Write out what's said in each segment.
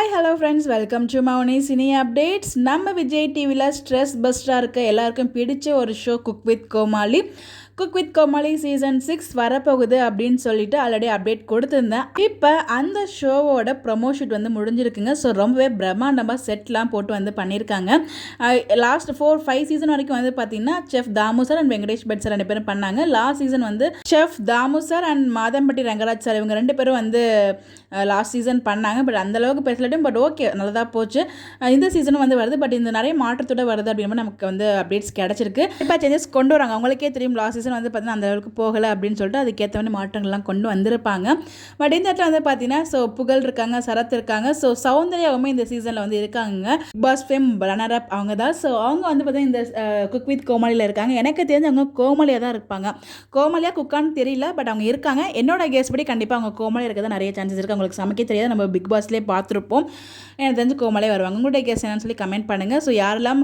Hi hello friends, welcome to Mouni cine updates. நம்ம விஜய் டிவியில் stress பஸ்டராக இருக்க எல்லாருக்கும் பிடிச்ச ஒரு show cook with Komali. Cook with Komali season 6 வரப்போகுது அப்படின்னு சொல்லிட்டு ஆல்ரெடி அப்டேட் கொடுத்துருந்தேன். இப்போ அந்த ஷோவோட ப்ரொமோஷூட் வந்து முடிஞ்சிருக்குங்க. ஸோ ரொம்பவே பிரம்மாண்டமாக செட்லாம் போட்டு வந்து பண்ணியிருக்காங்க. லாஸ்ட் 4-5 சீசன் வரைக்கும் வந்து பார்த்தீங்கன்னா chef Damu sir and Venkatesh Bhat sir 2 பேரும் பண்ணாங்க. லாஸ்ட் சீசன் வந்து chef Damu sir and Madhampatty Rangaraj sir இவங்க 2 பேரும் வந்து லாஸ்ட் சீசன் பண்ணாங்க. பட் அந்தளவுக்கு பேசலட்டும், பட் ஓகே நல்லதாக போச்சு. இந்த சீசனும் வந்து வருது, பட் இந்த நிறைய மாற்றத்தோடு வருது அப்படின்னு நமக்கு வந்து அப்டேட்ஸ் கிடச்சிருக்கு. இப்போ சேஞ்சஸ் கொண்டு வராங்க. அவங்களுக்கே தெரியும் லாஸ்ட் சீசன் வந்து பார்த்தீங்கன்னா அந்த அளவுக்கு போகலை அப்படின்னு சொல்லிட்டு அதுக்கேற்ற மாதிரி மாற்றங்கள்லாம் கொண்டு வந்திருப்பாங்க. பட் இந்த இடத்துல வந்து பார்த்தீங்கன்னா ஸோ புகழ் இருக்காங்க, சரத் இருக்காங்க, ஸோ சௌந்தர்யாவுமே இந்த சீசனில் வந்து இருக்காங்க. பாஸ் ஃபேம் ரன்னர் அப் அவங்க தான். ஸோ அவங்க வந்து பார்த்தீங்கன்னா இந்த குக் வித் கோமாளியில் இருக்காங்க. எனக்கு தெரிஞ்சு அவங்க கோமாளியாக தான் இருப்பாங்க. கோமாளியாக குக்கான்னு தெரியல, பட் அவங்க இருக்காங்க. என்னோட கேஸ் படி கண்டிப்பாக அவங்க கோமாளி இருக்க தான் நிறைய சான்சஸ் இருக்குது. அவங்களுக்கு சமைக்க தெரியாது, நம்ம பிக் பாஸ்லேயே பார்த்துருப்போம். எனக்கு தெரிஞ்சு கோமாளியே வருவாங்க. உங்களுடைய கேஸ் என்னன்னு சொல்லி கமெண்ட் பண்ணுங்கள். ஸோ யாரெல்லாம்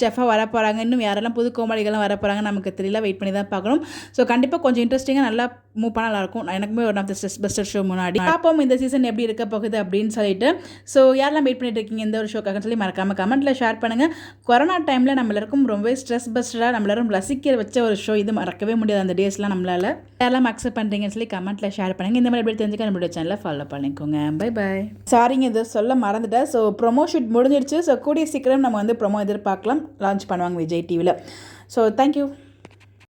செஃபாக வர போகிறாங்க, இன்னும் யாரெல்லாம் புது கோமாளிகள்லாம் வர போகிறாங்க நமக்கு தெரியல, வெயிட் பண்ணி தான் பார்க்கணும். ஸோ கண்டிப்பாக கொஞ்சம் இன்ட்ரெஸ்டிங்காக நல்லா மூவ் பண்ணால் நல்லாயிருக்கும். எனக்குமே ஒரு of the stress buster show முன்னாடி பார்ப்போம் இந்த சீசன் எப்படி இருக்க போகுது அப்படின்னு சொல்லிட்டு. ஸோ யாரெல்லாம் வெயிட் பண்ணிட்டு இருக்கீங்க இந்த ஒரு ஷோக்காக சொல்லி மறக்காமல் கமெண்ட்டில் ஷேர் பண்ணுங்கள். கொரோனா டைமில் நம்ம எல்லாருக்கும் ரொம்பவே ஸ்ட்ரெஸ் பஸ்டராக நம்ம எல்லாரும் ரசிக்க வச்ச ஒரு ஷோ இது, மறக்கவே முடியாது அந்த டேஸ்லாம் நம்மளால். யாரெல்லாம் அக்செப்ட் பண்ணுறீங்கன்னு சொல்லி கமெண்ட்டில் ஷேர் பண்ணுங்கள். இந்த மாதிரி எப்படி தெரிஞ்சுக்க நம்மளுடைய சேனலை ஃபாலோ பண்ணிக்கோங்க. Bye bye. சாரிங்க, இதை சொல்ல மறந்துட்டேன். ஸோ ப்ரொமோ ஷூட் முடிஞ்சிருச்சு. ஸோ கூடிய சீக்கிரம் நம்ம வந்து ப்ரொமோ எதிர்பார்க்கலாம். லான்ச் பண்ணுவாங்க விஜய் டிவியில். So thank you.